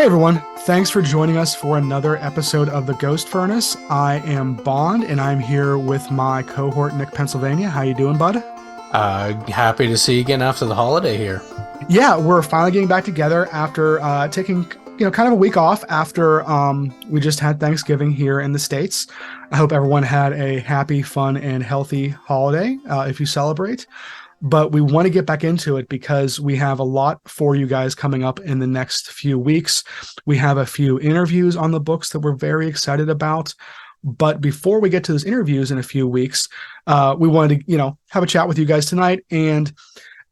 Hey everyone, thanks for joining us for another episode of The Ghost Furnace. I am Bond, and I'm here with my cohort, Nick Pennsylvania. How you doing, bud? Happy to see you again after the holiday here. Yeah, we're finally getting back together after taking kind of a week off after we just had Thanksgiving here in the States. I hope everyone had a happy, fun, and healthy holiday if you celebrate. But we want to get back into it because we have a lot for you guys coming up in the next few weeks. We have a few interviews on the books that we're very excited about. But before we get to those interviews in a few weeks, we wanted to, have a chat with you guys tonight. And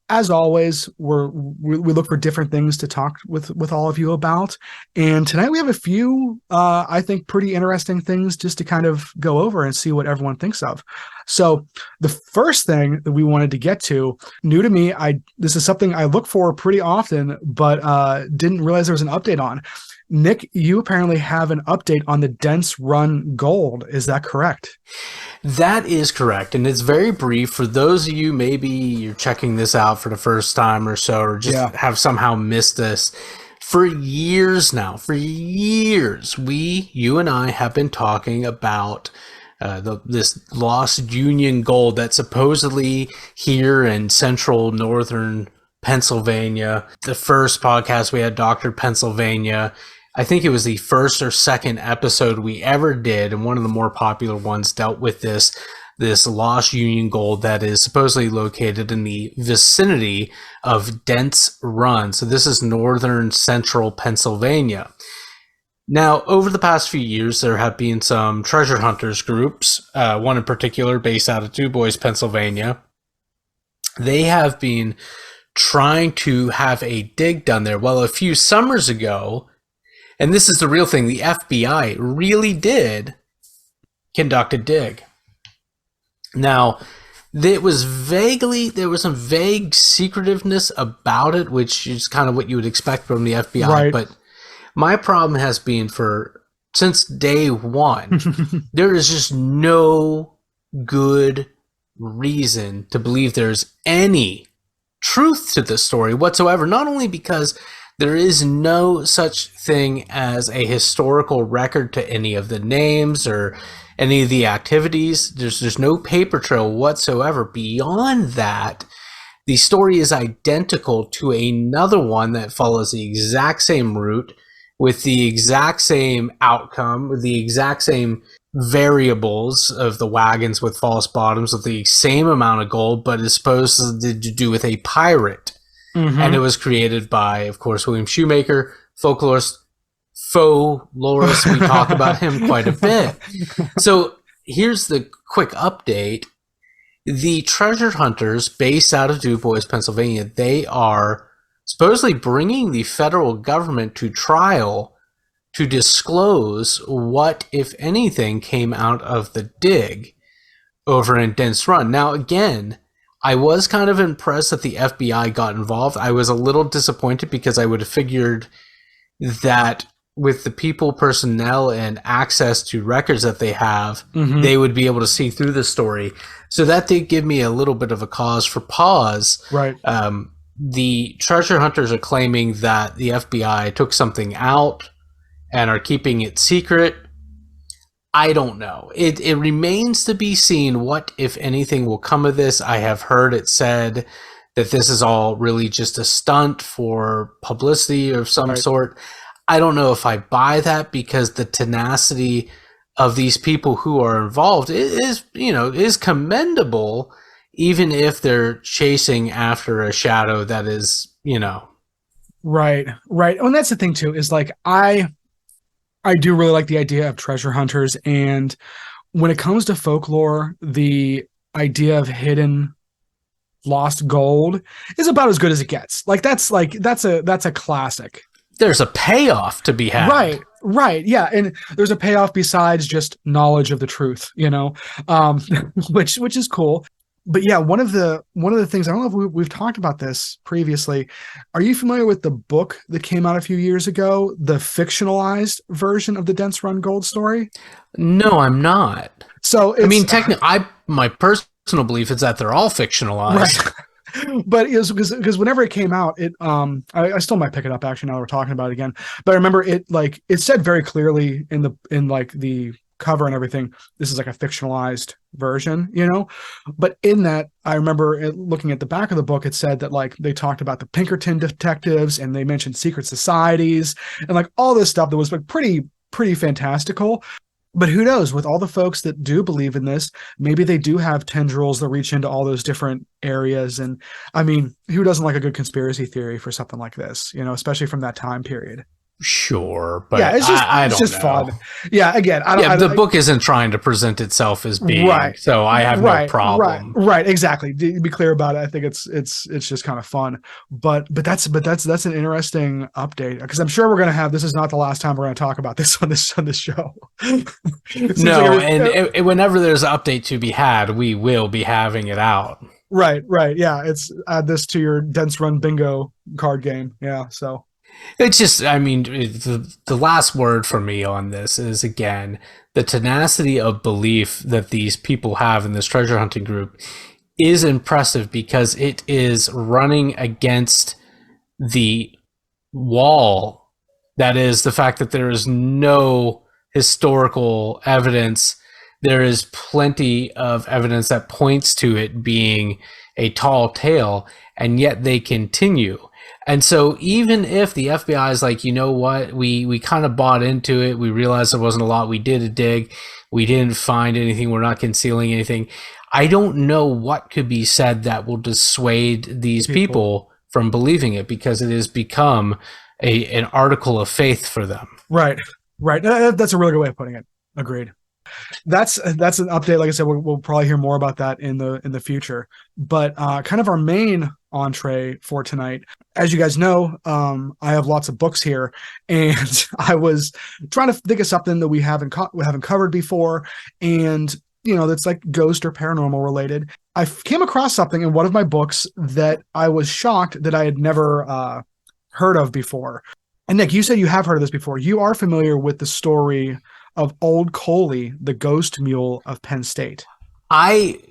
as always, we look for different things to talk with all of you about. And tonight we have a few, I think, pretty interesting things just to kind of go over and see what everyone thinks of. So the first thing that we wanted to get to, new to me, this is something I look for pretty often, but didn't realize there was an update on. Nick, you apparently have an update on the Dent's Run Gold. Is that correct? That is correct, and it's very brief. For those of you, maybe you're checking this out for the first time or so, or just have somehow missed this. For years now, you and I have been talking about this lost Union gold that's supposedly here in central northern Pennsylvania. The first podcast we had Dr. Pennsylvania. I think it was the first or second episode we ever did, and one of the more popular ones dealt with this lost Union gold that is supposedly located in the vicinity of Dent's Run. So this is northern central Pennsylvania. Now, over the past few years, there have been some treasure hunters groups, one in particular based out of Du Bois, Pennsylvania. They have been trying to have a dig done there. Well, a few summers ago, and this is the real thing, the FBI really did conduct a dig. Now, there was some vague secretiveness about it, which is kind of what you would expect from the FBI. Right. But my problem has been since day one, there is just no good reason to believe there's any truth to this story whatsoever. Not only because there is no such thing as a historical record to any of the names or any of the activities. There's no paper trail whatsoever. Beyond that, the story is identical to another one that follows the exact same route, with the exact same outcome, with the exact same variables of the wagons with false bottoms, with the same amount of gold, but is supposed to do with a pirate. Mm-hmm. And it was created by, of course, William Shoemaker, folklorist. We talk about him quite a bit. So here's the quick update. The treasure hunters based out of Du Bois, Pennsylvania, they are supposedly bringing the federal government to trial to disclose what, if anything, came out of the dig over in Dent's Run. Now, again, I was kind of impressed that the FBI got involved. I was a little disappointed because I would have figured that with the people, personnel, and access to records that they have, they would be able to see through the story. So that did give me a little bit of a cause for pause. Right. The treasure hunters are claiming that the FBI took something out and are keeping it secret. I don't know. It remains to be seen what, if anything, will come of this. I have heard it said that this is all really just a stunt for publicity of some sort. I don't know if I buy that, because the tenacity of these people who are involved is commendable, even if they're chasing after a shadow that is, Right. And that's the thing too, is like, I do really like the idea of treasure hunters, and when it comes to folklore, the idea of hidden lost gold is about as good as it gets. That's a classic. There's a payoff to be had. Right. Yeah. And there's a payoff besides just knowledge of the truth, which is cool. But yeah, one of the things, I don't know if we've talked about this previously. Are you familiar with the book that came out a few years ago, the fictionalized version of the Dent's Run Gold story? No, I'm not. So technically, my personal belief is that they're all fictionalized. Right. But it was because whenever it came out, I still might pick it up actually now that we're talking about it again. But I remember it said very clearly in like the cover and everything, this is like a fictionalized version, you know. But in that, I remember looking at the back of the book, it said that like they talked about the Pinkerton detectives and they mentioned secret societies and like all this stuff that was like pretty fantastical. But who knows, with all the folks that do believe in this, maybe they do have tendrils that reach into all those different areas. And I mean, who doesn't like a good conspiracy theory for something like this, you know, especially from that time period? Sure, but Yeah, I it's don't just know. fun. Yeah, again, The book isn't trying to present itself as being, right, so I have no problem. right, exactly. To be clear about it, I think it's just kind of fun. But that's an interesting update because I'm sure we're gonna have this is not the last time we're gonna talk about this on this show. It seems No, like and whenever there's an update to be had, we will be having it out. right, yeah. It's add this to your Dense Run Bingo card game. Yeah, so It's just, I mean, the last word for me on this is, again, the tenacity of belief that these people have in this treasure hunting group is impressive because it is running against the wall. That is the fact that there is no historical evidence. There is plenty of evidence that points to it being a tall tale, and yet they continue. And so even if the FBI is like, you know what, we kind of bought into it, we realized there wasn't a lot, we did a dig, we didn't find anything, we're not concealing anything. I don't know what could be said that will dissuade these people from believing it because it has become an article of faith for them. right. That's a really good way of putting it. Agreed. That's an update. Like I said, we'll probably hear more about that in the future. But kind of our main entree for tonight, as you guys know, I have lots of books here, and I was trying to think of something that we haven't covered before, and you know that's like ghost or paranormal related. I came across something in one of my books that I was shocked that I had never heard of before. And Nick, you said you have heard of this before. You are familiar with the story of Old Coley, the ghost mule of Penn State.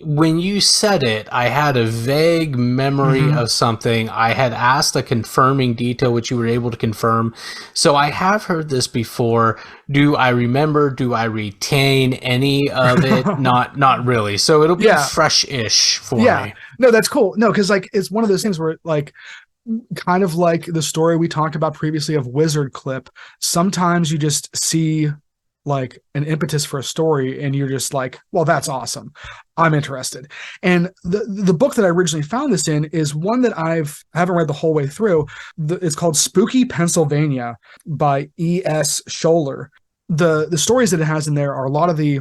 When you said it, I had a vague memory of something. I had asked a confirming detail, which you were able to confirm. So I have heard this before. Do I remember? Do I retain any of it? Not really. So it'll be fresh-ish for me. No, that's cool. No, because like it's one of those things where like kind of like the story we talked about previously of Wizard Clip. Sometimes you just see like an impetus for a story and you're just like, well, that's awesome, I'm interested. And the book that I originally found this in is one that I haven't read the whole way through. It's called Spooky Pennsylvania by E.S. Scholler. The stories that it has in there are a lot of the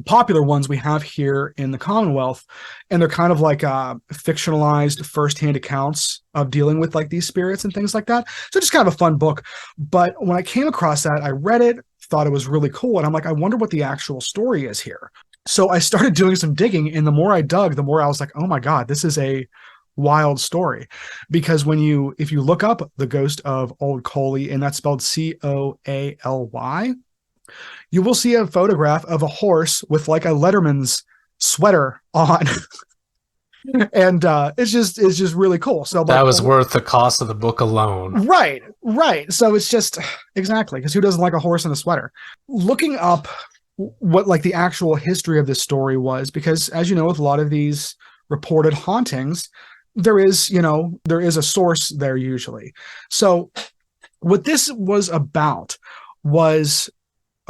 popular ones we have here in the Commonwealth, and they're kind of like fictionalized firsthand accounts of dealing with like these spirits and things like that. So just kind of a fun book. But when I came across that, I read it, thought it was really cool, and I'm like, I wonder what the actual story is here. So I started doing some digging, and the more I dug, the more I was like, oh my God, this is a wild story. Because if you look up the ghost of Old Coley, and that's spelled Coaly, you will see a photograph of a horse with like a Letterman's sweater on. And it's just really cool. So that was worth the cost of the book alone. Right. So it's just exactly, because who doesn't like a horse and a sweater? Looking up what like the actual history of this story was, because as you know, with a lot of these reported hauntings, there is a source there usually. So what this was about was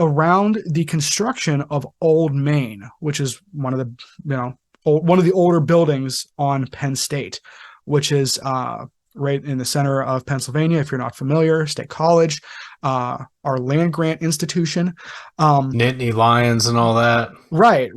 around the construction of Old Main, which is one of the older buildings on Penn State, which is right in the center of Pennsylvania. If you're not familiar, State College, our land grant institution, Nittany Lions and all that. Right.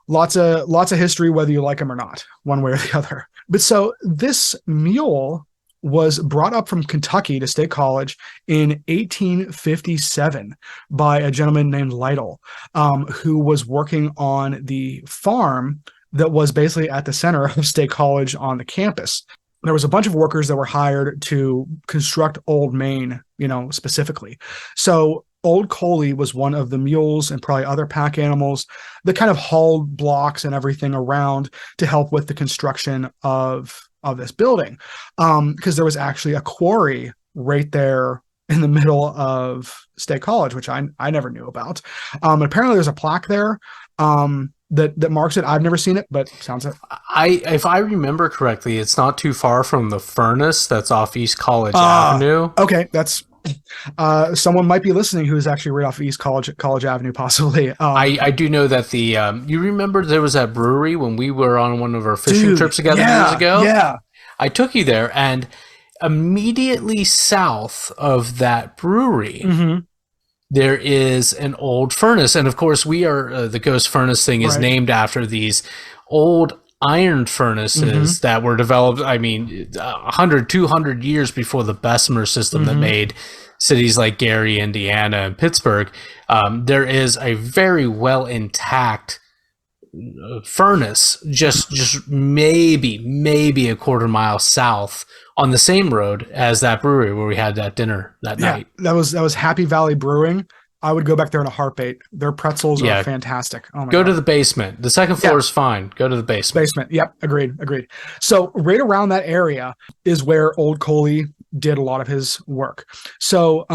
Lots of history, whether you like them or not, one way or the other. But so this mule was brought up from Kentucky to State College in 1857 by a gentleman named Lytle, who was working on the farm that was basically at the center of State College on the campus. There was a bunch of workers that were hired to construct Old Main, specifically. So Old Coley was one of the mules and probably other pack animals that kind of hauled blocks and everything around to help with the construction of of this building, because there was actually a quarry right there in the middle of State College, which I never knew about. Apparently, there's a plaque there that marks it. I've never seen it, but sounds like If I remember correctly, it's not too far from the furnace that's off East College Avenue. Okay, that's someone might be listening who is actually right off East College Avenue, possibly. I do know that the you remember there was that brewery when we were on one of our fishing trips together years ago? Yeah. I took you there, and immediately south of that brewery, there is an old furnace. And of course, we are the ghost furnace thing is named after these old iron furnaces that were developed, 100, 200 years before the Bessemer system that made cities like Gary, Indiana, and Pittsburgh. There is a very well intact furnace just maybe a quarter mile south on the same road as that brewery where we had that dinner that night. That was Happy Valley Brewing. I would go back there in a heartbeat. Their pretzels are fantastic. Oh my God. To the basement. The second floor is fine. Go to the basement. Yep. Agreed. So right around that area is where Old Coley did a lot of his work. So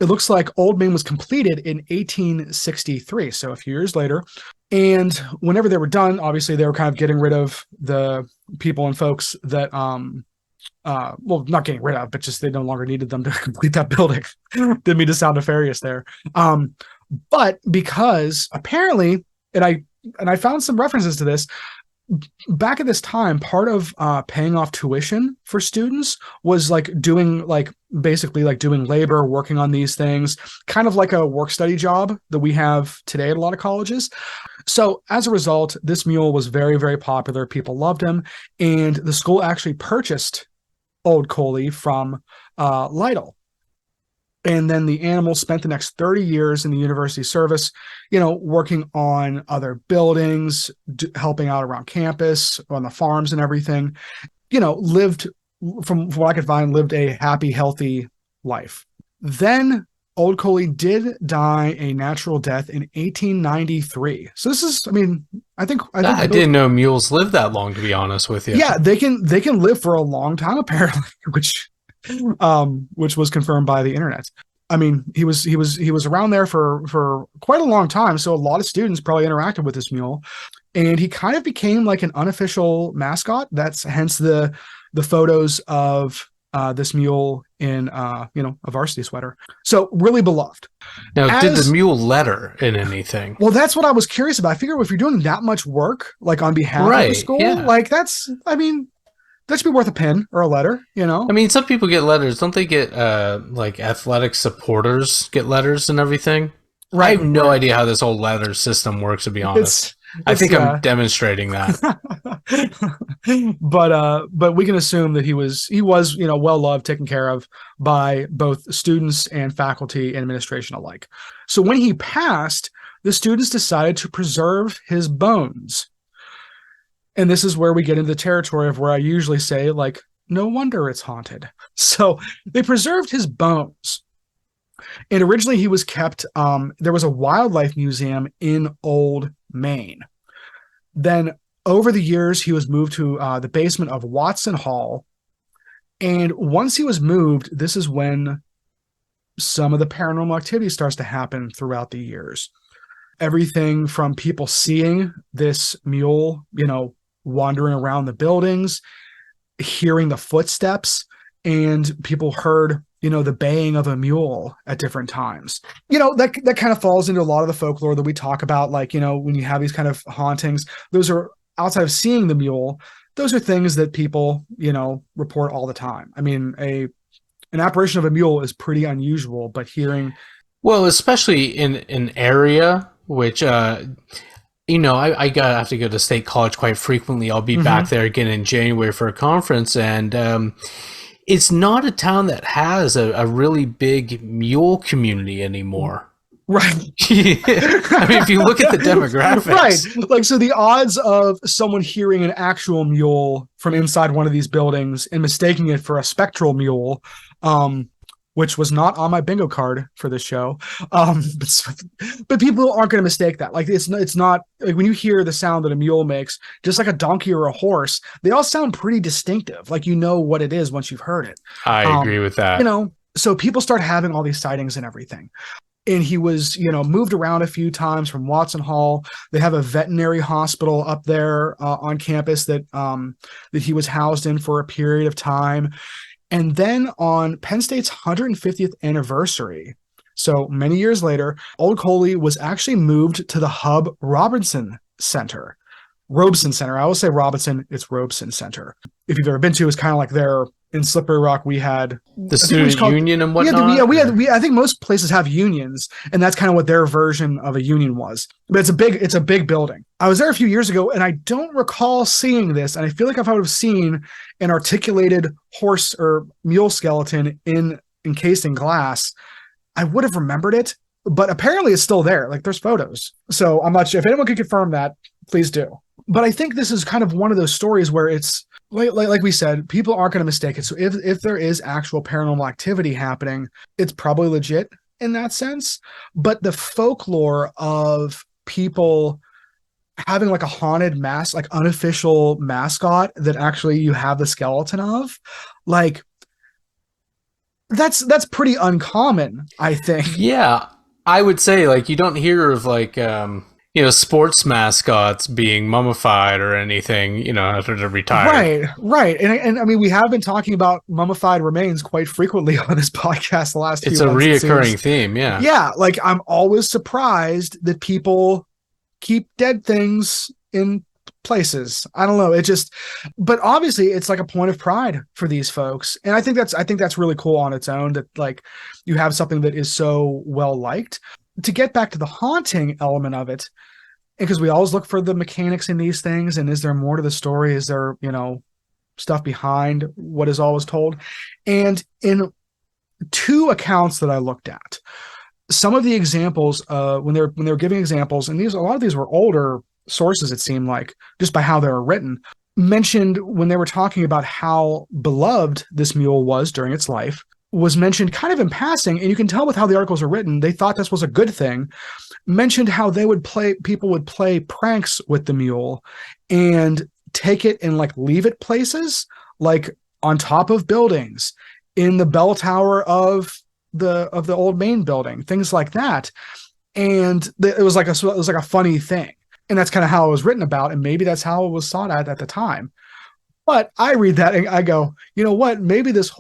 it looks like Old Main was completed in 1863. So a few years later. And whenever they were done, obviously they were kind of getting rid of the people and folks that, well, not getting rid of, but just they no longer needed them to complete that building. Didn't mean to sound nefarious there. But because apparently, and I found some references to this, back at this time, part of paying off tuition for students was doing labor, working on these things, kind of like a work study job that we have today at a lot of colleges. So as a result, this mule was very, very popular. People loved him. And the school actually purchased Old Coley from Lytle. And then the animal spent the next 30 years in the university service, working on other buildings, helping out around campus, on the farms and everything, lived, from what I could find, lived a happy, healthy life. Then Old Coley did die a natural death in 1893. So this is, I didn't know mules lived that long, to be honest with you. Yeah, they can live for a long time, apparently, which was confirmed by the internet. He was around there for quite a long time. So a lot of students probably interacted with this mule, and he kind of became like an unofficial mascot. That's hence the photos of this mule in a varsity sweater. So really beloved. Now, did the mule letter in anything? Well, that's what I was curious about. I figure if you're doing that much work, on behalf of the school, that should be worth a pin or a letter, Some people get letters. Don't they get athletic supporters get letters and everything? Right. I have no idea how this whole letter system works, to be honest. I think I'm demonstrating that. But we can assume that he was well loved, taken care of by both students and faculty and administration alike. So when he passed, the students decided to preserve his bones. And this is where we get into the territory of where I usually say, no wonder it's haunted. So they preserved his bones. And originally he was kept, there was a wildlife museum in Old Main. Then over the years, he was moved to the basement of Watson Hall. And once he was moved, this is when some of the paranormal activity starts to happen throughout the years. Everything from people seeing this mule, wandering around the buildings, hearing the footsteps, and people heard, the baying of a mule at different times. That kind of falls into a lot of the folklore that we talk about, when you have these kind of hauntings, those are outside of seeing the mule. Those are things that people, report all the time. An apparition of a mule is pretty unusual, but hearing... Well, especially in an area, which... I have to go to State College quite frequently. I'll be back there again in January for a conference, and it's not a town that has a really big mule community anymore. Right. If you look at the demographics. Right. So the odds of someone hearing an actual mule from inside one of these buildings and mistaking it for a spectral mule which was not on my bingo card for this show. But people aren't going to mistake that. Like it's not like when you hear the sound that a mule makes, just like a donkey or a horse, they all sound pretty distinctive. Like you know what it is once you've heard it. I agree with that. You know, so people start having all these sightings and everything. And he was, you know, moved around a few times from Watson Hall. They have a veterinary hospital up there on campus that he was housed in for a period of time. And then on Penn State's 150th anniversary, so many years later, Old Coley was actually moved to the Hub Robeson Center. Robeson Center. I always say Robinson. It's Robeson Center. If you've ever been to, it's kind of like there in Slippery Rock. We had the student union and whatnot. I think most places have unions, and that's kind of what their version of a union was. But it's a big building. I was there a few years ago, and I don't recall seeing this. And I feel like if I would have seen an articulated horse or mule skeleton encased in glass, I would have remembered it. But apparently, it's still there. Like there's photos. So I'm not sure if anyone could confirm that. Please do. But I think this is kind of one of those stories where it's like we said, people aren't going to mistake it. So if there is actual paranormal activity happening, it's probably legit in that sense. But the folklore of people having like a haunted like unofficial mascot that actually you have the skeleton of, like that's pretty uncommon, I think. Yeah, I would say like you don't hear of like sports mascots being mummified or anything, after they're retired. Right. And I mean, we have been talking about mummified remains quite frequently on this podcast the last few months. It's a reoccurring theme, yeah. Yeah, like I'm always surprised that people keep dead things in places. I don't know. But obviously it's like a point of pride for these folks. And I think that's really cool on its own that like you have something that is so well liked. To get back to the haunting element of it, because we always look for the mechanics in these things, and is there more to the story? Is there, stuff behind what is always told? And in two accounts that I looked at, some of the examples, when they were giving examples, and a lot of these were older sources, it seemed like, just by how they were written, mentioned when they were talking about how beloved this mule was during its life, was mentioned kind of in passing, and you can tell with how the articles are written, they thought this was a good thing, mentioned how people would play pranks with the mule and take it and like leave it places, like on top of buildings, in the bell tower of the old main building, things like that. And it was like a funny thing. And that's kind of how it was written about. And maybe that's how it was sought at the time. But I read that and I go, you know what? Maybe this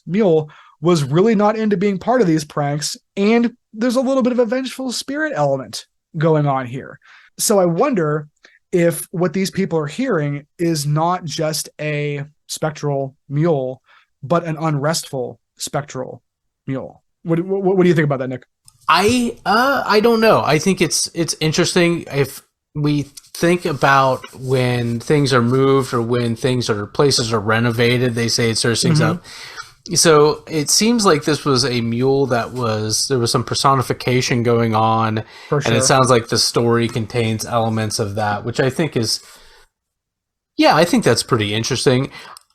mule was really not into being part of these pranks, and there's a little bit of a vengeful spirit element going on here. So I wonder if what these people are hearing is not just a spectral mule, but an unrestful spectral mule. What do you think about that, Nick? I don't know. I think it's interesting if we think about when things are moved or when places are renovated, they say it stirs things up. So it seems like this was a mule there was some personification going on. For sure. And it sounds like the story contains elements of that, which I think I think that's pretty interesting.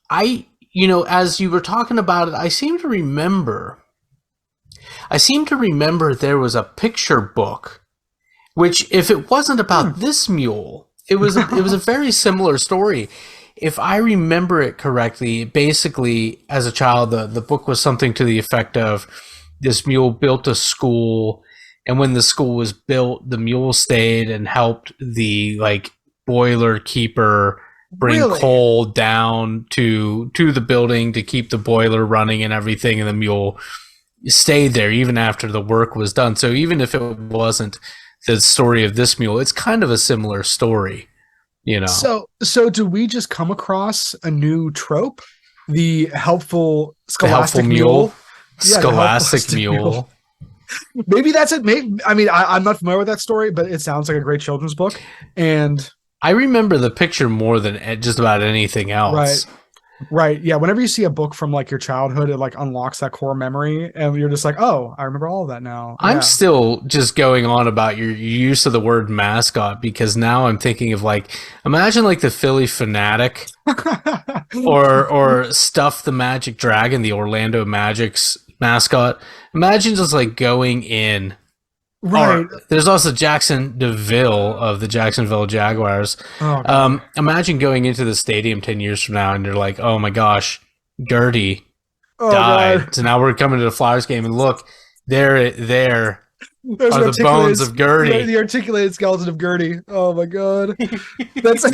As you were talking about it, I seem to remember there was a picture book, which, if it wasn't about this mule, it was a very similar story. If I remember it correctly, basically, as a child, the book was something to the effect of this mule built a school, and when the school was built, the mule stayed and helped the boiler keeper bring coal down to the building to keep the boiler running and everything, and the mule stayed there even after the work was done. So even if it wasn't the story of this mule, it's kind of a similar story, So do we just come across a new trope? The helpful scholastic mule? Scholastic mule. Maybe that's it. I'm not familiar with that story, but it sounds like a great children's book. And I remember the picture more than just about anything else. Right. Right. Yeah. Whenever you see a book from like your childhood, it like unlocks that core memory, and you're just like, oh, I remember all of that now. I'm Yeah. still just going on about your use of the word mascot because now I'm thinking of like, imagine like the Philly Fanatic or Stuff the Magic Dragon, the Orlando Magic's mascot. Imagine just like going in. Or Right. there's also Jackson DeVille of the Jacksonville Jaguars. Oh God. Imagine going into the stadium 10 years from now and you're like, oh my gosh, Gertie Oh God. died. So now we're coming to the Flyers game and look, there There's are the bones of Gertie. the articulated skeleton of Gertie. Oh my God. That's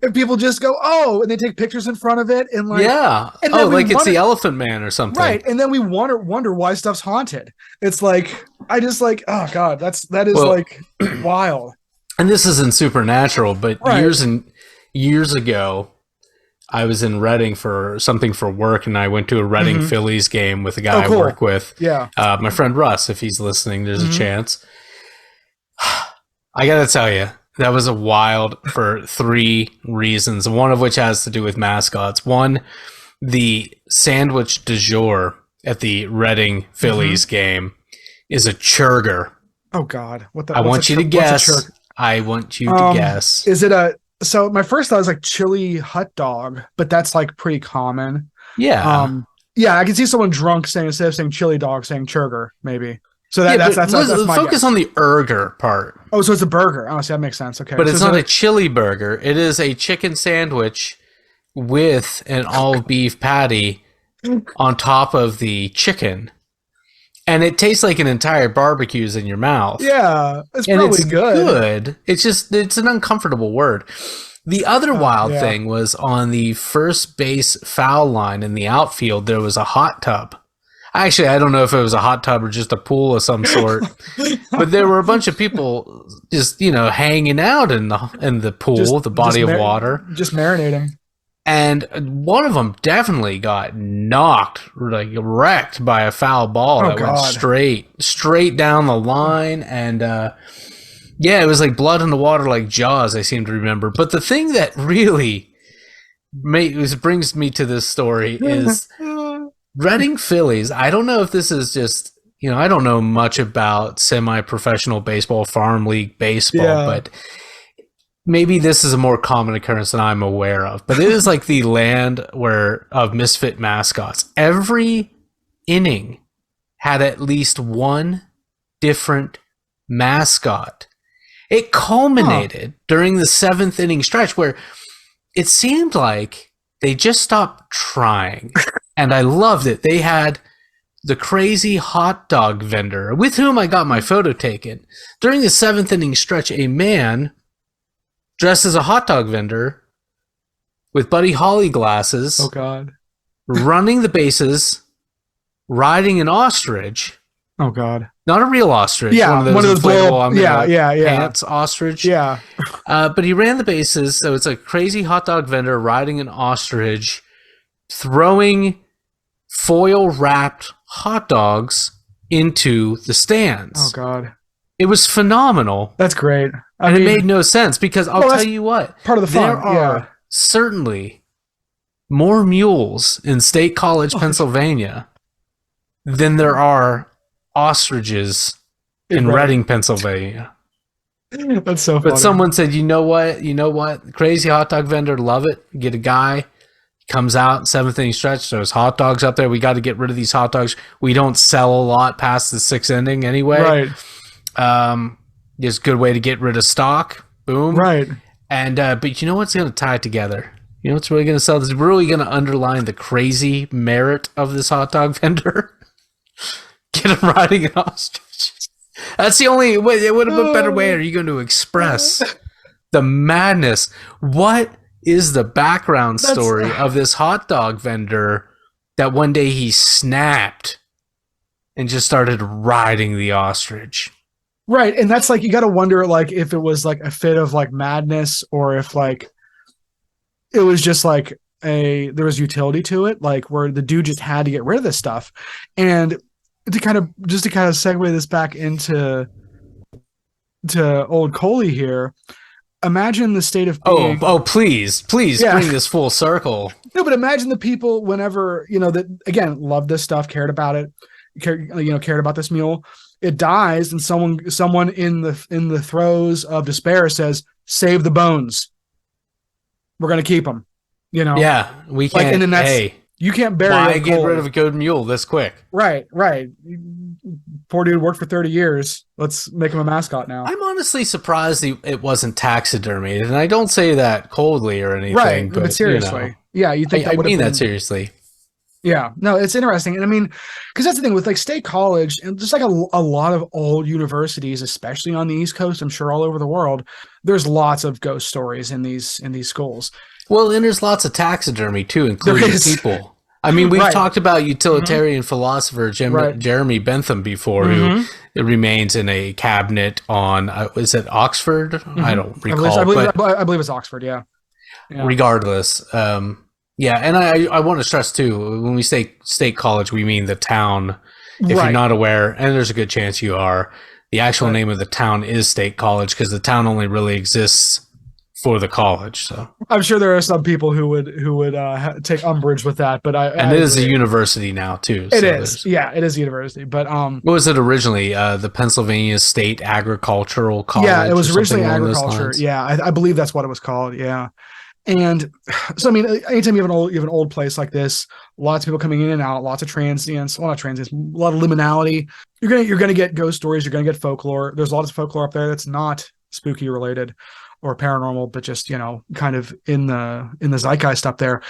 and people just go, oh, and they take pictures in front of it, and like, Yeah. and Oh, then like it's the Elephant Man or something. right, and then we wonder why stuff's haunted. It's like I just like, oh God, that is Well, like wild. And this isn't supernatural, but Right. years ago, I was in Reading for something for work, and I went to a Reading Phillies game with a guy cool. I work with. Yeah. My friend Russ, if he's listening, there's a chance. I got to tell you, that was a wild for 3 reasons, one of which has to do with mascots. One, the sandwich du jour at the Reading Phillies game is a churger. Oh God, what the? I want you to guess. I want you to guess. Is it a? So my first thought was like chili hot dog, but that's like pretty common. Yeah. Yeah, I can see someone drunk saying instead of saying chili dog, saying churger, maybe. So that's my focus guess. on the erger part. Oh, so it's a burger. Oh, see, that makes sense. Okay, But so it's not a chili burger. It is a chicken sandwich with an all beef patty on top of the chicken. And it tastes like an entire barbecue's in your mouth. Yeah, it's and probably it's good. It's an uncomfortable word. The other wild thing was on the first base foul line in the outfield, there was a hot tub. Actually, I don't know if it was a hot tub or just a pool of some sort, but there were a bunch of people just, hanging out in the pool, the body of water. Just marinating. And one of them definitely got knocked, like wrecked by a foul ball that went straight down the line. And it was like blood in the water, like Jaws, I seem to remember. But the thing that really brings me to this story is Reading Phillies. I don't know if this is just, I don't know much about semi-professional baseball, farm league baseball, but maybe this is a more common occurrence than I'm aware of. But it is like the land of misfit mascots. Every inning had at least one different mascot. It culminated during the 7th inning stretch where it seemed like they just stopped trying. And I loved it. They had the crazy hot dog vendor with whom I got my photo taken. During the 7th inning stretch, a man dressed as a hot dog vendor with Buddy Holly glasses. Oh God. Running the bases, riding an ostrich. Oh God. Not a real ostrich. Yeah, one of those inflatable, pants ostrich. Yeah. But he ran the bases, so it's a crazy hot dog vendor riding an ostrich, throwing foil-wrapped hot dogs into the stands. Oh God. It was phenomenal. That's great. And it made no sense because I'll tell you what. Part of the fun. There are certainly more mules in State College, Pennsylvania than there are ostriches in Reading, Pennsylvania. That's so funny. But someone said, you know what? Crazy hot dog vendor, love it. Get a guy, comes out, 7th inning stretch, there's hot dogs up there. We got to get rid of these hot dogs. We don't sell a lot past the 6th inning anyway. Right. It's a good way to get rid of stock. Boom. Right. And but you know what's going to tie it together? You know what's really going to sell this? It's really going to underline the crazy merit of this hot dog vendor. Get him riding an ostrich. That's the only way. What a better way are you going to express the madness? What is the background story of this hot dog vendor that one day he snapped and just started riding the ostrich? Right. And that's like, you got to wonder, like, if it was like a fit of like madness, or if like it was just like there was utility to it, like where the dude just had to get rid of this stuff. And to kind of segue this back into old Coley here, imagine the state of being. Please Yeah. bring this full circle. No, but imagine the people whenever, that again, loved this stuff, cared about it, cared about this mule. It dies, and someone in the throes of despair says, "Save the bones. We're gonna keep them." Yeah, we can't. Like, and then you can't bury. Why get rid of a good mule this quick? Right. Poor dude worked for 30 years. Let's make him a mascot now. I'm honestly surprised it wasn't taxidermied, and I don't say that coldly or anything. Right, but seriously, yeah, you think I mean that seriously. Yeah, no, it's interesting, and I mean, because that's the thing with like State College and just like a lot of old universities, especially on the East Coast, I'm sure all over the world, there's lots of ghost stories in these schools. Well, and there's lots of taxidermy too, including people. I mean, we've talked about utilitarian philosopher Jeremy Bentham before, who remains in a cabinet on, is it Oxford? I don't recall. I believe it's Oxford, yeah. Regardless. Yeah, and I want to stress too, when we say State College, we mean the town. If you're not aware, and there's a good chance you are, the actual name of the town is State College, because the town only really exists for the college. So I'm sure there are some people who would take umbrage with that, but it is a university now too. It is a university. But what was it originally? The Pennsylvania State Agricultural College. Yeah, it was originally agriculture. Yeah, I believe that's what it was called. Yeah, and so I mean, anytime you have an old place like this, lots of people coming in and out, lots of transients. Well, not transients, a lot of liminality. You're gonna get ghost stories. You're gonna get folklore. There's a lot of folklore up there that's not spooky related or paranormal, but just, kind of in the zeitgeist up there.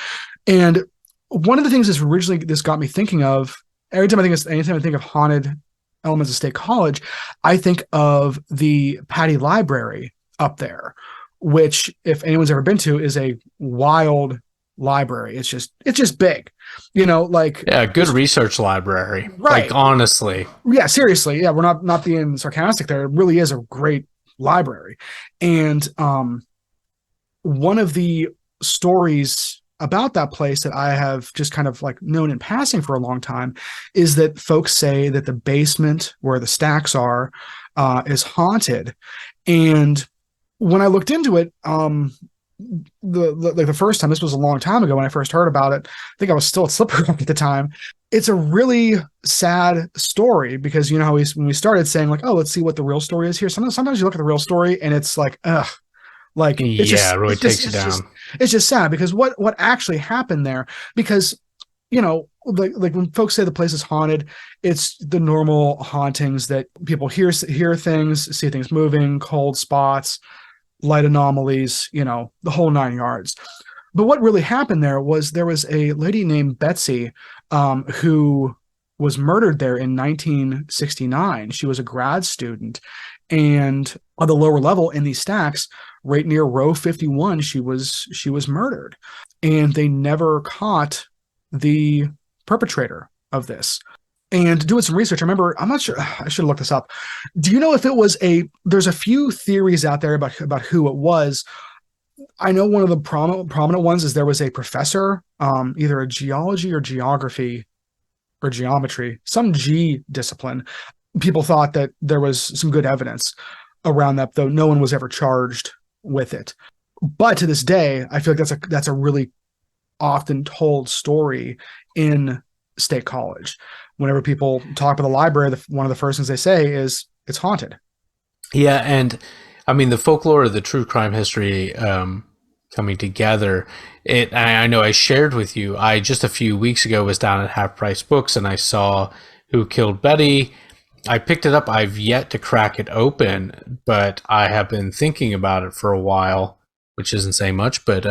And one of the things this got me thinking of, anytime I think of haunted elements of State College, I think of the Patty Library up there, which, if anyone's ever been to, is a wild library. It's just big, good research library. Right. Like, honestly. Yeah, seriously. Yeah, we're not being sarcastic there. It really is a great library. And one of the stories about that place that I have just kind of like known in passing for a long time is that folks say that the basement where the stacks are is haunted. And when I looked into it, the first time, this was a long time ago when I first heard about it, I think I was still at Slippery Rock at the time. It's a really sad story because how when we started saying like, oh, let's see what the real story is here. Sometimes you look at the real story and it's like, ugh, like it really takes you down. It's just sad because what actually happened there, because like when folks say the place is haunted, it's the normal hauntings that people hear things, see things moving, cold spots, light anomalies, the whole 9 yards. But what really happened there was a lady named Betsy who was murdered there in 1969. She was a grad student, and on the lower level in these stacks, right near row 51, she was murdered, and they never caught the perpetrator of this. And doing some research, I'm not sure, I should look this up. Do you know if it was there's a few theories out there about who it was. I know one of the prominent ones is there was a professor, either a geology or geography or geometry, some G discipline. People thought that there was some good evidence around that, though no one was ever charged with it. But to this day, I feel like that's a really often told story in State College. Whenever people talk about the library, one of the first things they say is it's haunted. Yeah, and I mean the folklore of the true crime history coming together. I know I shared with you. I just a few weeks ago was down at Half Price Books and I saw Who Killed Betty. I picked it up. I've yet to crack it open, but I have been thinking about it for a while, which isn't saying much, but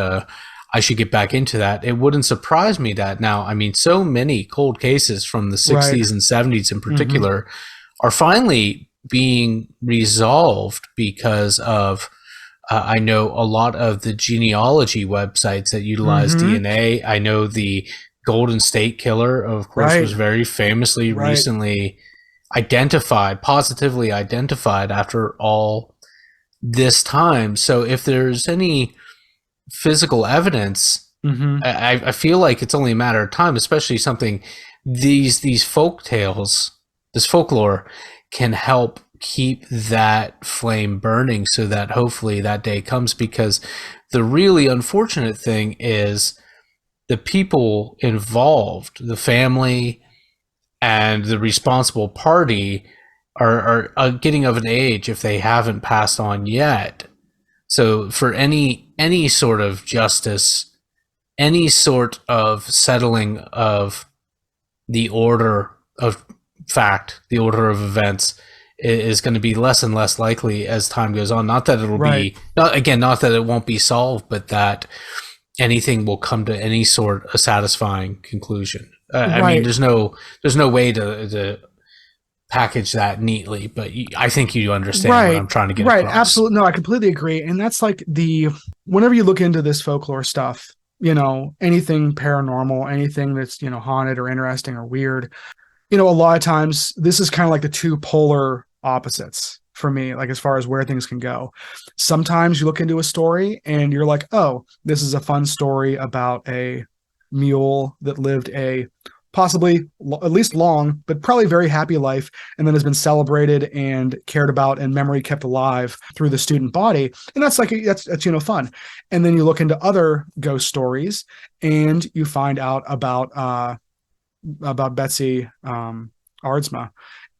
I should get back into that. It wouldn't surprise me that now, I mean, so many cold cases from the 60s and 70s in particular are finally being resolved because of, I know a lot of the genealogy websites that utilize DNA. I know the Golden State Killer, of course, was very famously recently positively identified after all this time. So if there's any physical evidence, I feel like it's only a matter of time, especially something these folk tales, this folklore can help keep that flame burning so that hopefully that day comes, because the really unfortunate thing is the people involved, the family and the responsible party are getting of an age, if they haven't passed on yet. So for any sort of justice, any sort of settling of the order of fact, the order of events, is going to be less and less likely as time goes on. Not that it'll Right. be, not that it won't be solved, but that anything will come to any sort of satisfying conclusion. I mean, Right. there's no way to package that neatly, but I think you understand what Right. I'm trying to get Right. across. Absolutely. No, I completely agree. And that's like whenever you look into this folklore stuff, anything paranormal, anything that's, haunted or interesting or weird, a lot of times this is kind of like the two polar opposites for me, like as far as where things can go. Sometimes you look into a story and you're like, oh, this is a fun story about a mule that lived a possibly at least long, but probably very happy life, and then has been celebrated and cared about and memory kept alive through the student body. And that's that's fun. And then you look into other ghost stories and you find out about Betsy Ardsma,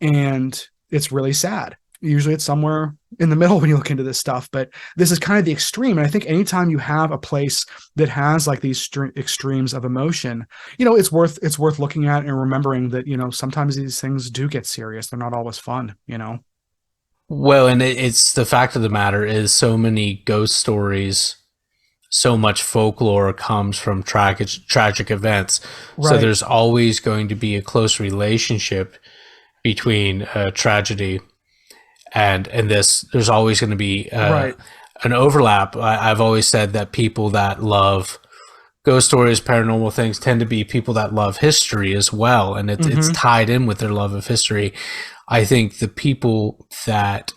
and it's really sad. Usually it's somewhere in the middle when you look into this stuff, but this is kind of the extreme. And I think anytime you have a place that has like these extremes of emotion, it's worth looking at and remembering that, sometimes these things do get serious. They're not always fun. Well, and it's the fact of the matter is, so many ghost stories, so much folklore comes from tragic events. Right. So there's always going to be a close relationship between tragedy and this. There's always going to be Right. an overlap. I've always said that people that love ghost stories, paranormal things, tend to be people that love history as well, and it's tied in with their love of history. I think the people that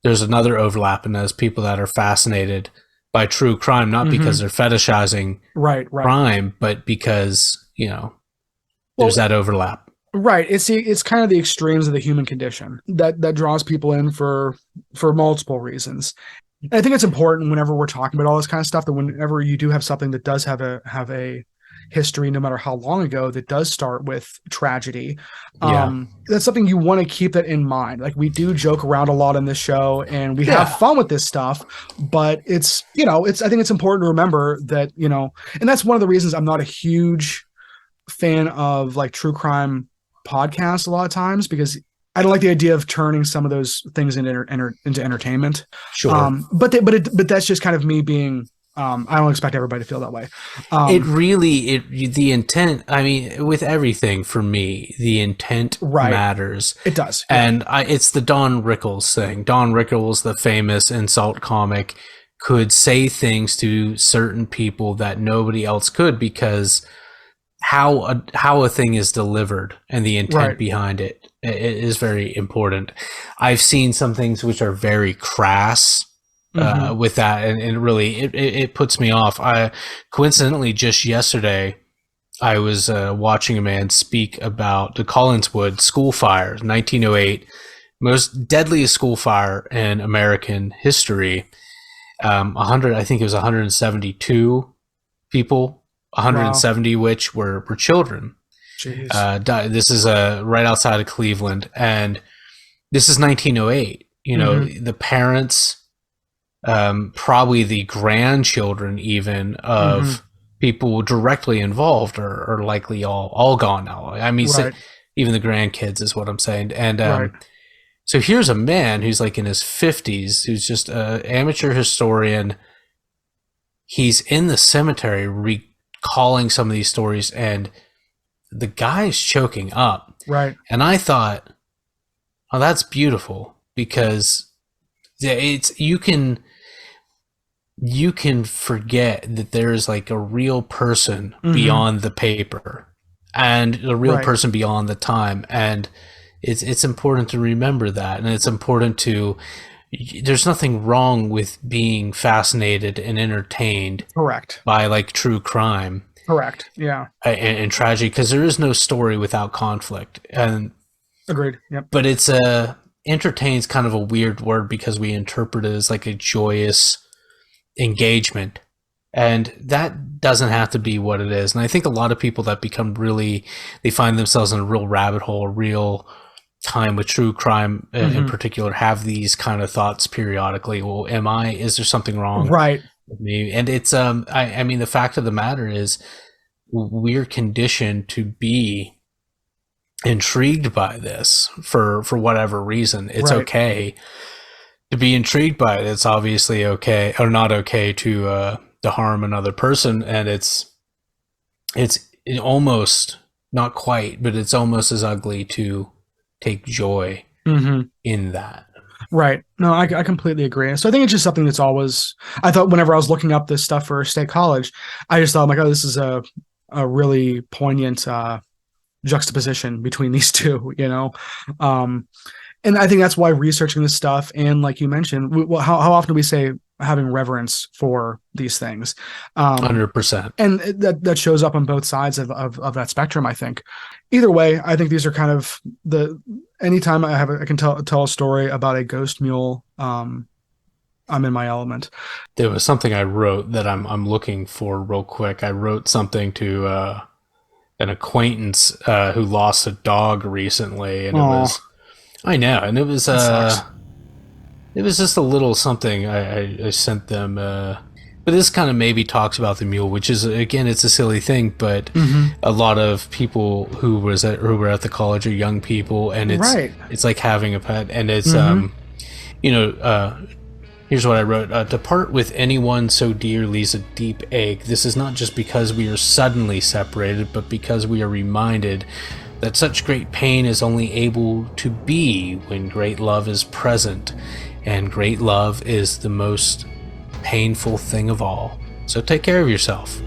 there's another overlap in those people that are fascinated by true crime, not because they're fetishizing Right. crime, but because there's that overlap. Right. It's kind of the extremes of the human condition that draws people in for multiple reasons. And I think it's important whenever we're talking about all this kind of stuff that whenever you do have something that does have a history, no matter how long ago, that does start with tragedy, that's something you want to keep that in mind. Like, we do joke around a lot in this show and we have fun with this stuff, but it's I think it's important to remember that, and that's one of the reasons I'm not a huge fan of like true crime podcasts a lot of times, because I don't like the idea of turning some of those things into entertainment. Sure. But that's just kind of me being. I don't expect everybody to feel that way. The intent. I mean, with everything for me, the intent matters. It does, and it's the Don Rickles thing. Don Rickles, the famous insult comic, could say things to certain people that nobody else could, because how a thing is delivered and the intent behind it is very important. I've seen some things which are very crass with that, and really it puts me off. I coincidentally just yesterday I was watching a man speak about the Collinswood school fire, 1908, most deadliest school fire in American history. 100, I think it was 172 people, 170 which were children. This is right outside of Cleveland, and this is 1908. The parents, probably the grandchildren even of people directly involved are likely all gone now. I mean, even the grandkids is what I'm saying. And so here's a man who's like in his 50s, who's just an amateur historian. He's in the cemetery recalling some of these stories, and the guy's choking up. Right. And I thought, oh, that's beautiful, because you can forget that there's like a real person beyond the paper, and a real person beyond the time. And it's important to remember that. And it's important there's nothing wrong with being fascinated and entertained by like true crime. Yeah. And tragedy, because there is no story without conflict. And agreed. Yep. But it's entertain's kind of a weird word because we interpret it as like a joyous engagement. And that doesn't have to be what it is. And I think a lot of people that become really, they find themselves in a real rabbit hole, a real time with true crime in particular, have these kind of thoughts periodically. Well, is there something wrong Right. with me? And it's, I mean, the fact of the matter is we're conditioned to be intrigued by this for whatever reason. It's Right. okay to be intrigued by it. It's obviously okay or not okay to harm another person, and it's almost, not quite, but it's almost as ugly to take joy in that. Right. No, I completely agree. So I think it's just something that's always, I thought whenever I was looking up this stuff for State College, I just thought, like, oh, this is a really poignant juxtaposition between these two, you know? And I think that's why researching this stuff, and like you mentioned, how often do we say having reverence for these things? 100%. And that shows up on both sides of that spectrum, I think. Either way, I think these are kind of anytime I can tell a story about a ghost mule, I'm in my element. There was something I wrote that I'm looking for real quick. I wrote something to an acquaintance who lost a dog recently, and I know, and it was just a little something I sent them. But this kind of maybe talks about the mule, which is, again, it's a silly thing, but a lot of people who were at the college are young people, and it's like having a pet, and it's here's what I wrote: to part with anyone so dear leaves a deep ache. This is not just because we are suddenly separated, but because we are reminded that such great pain is only able to be when great love is present, and great love is the most painful thing of all. So take care of yourself.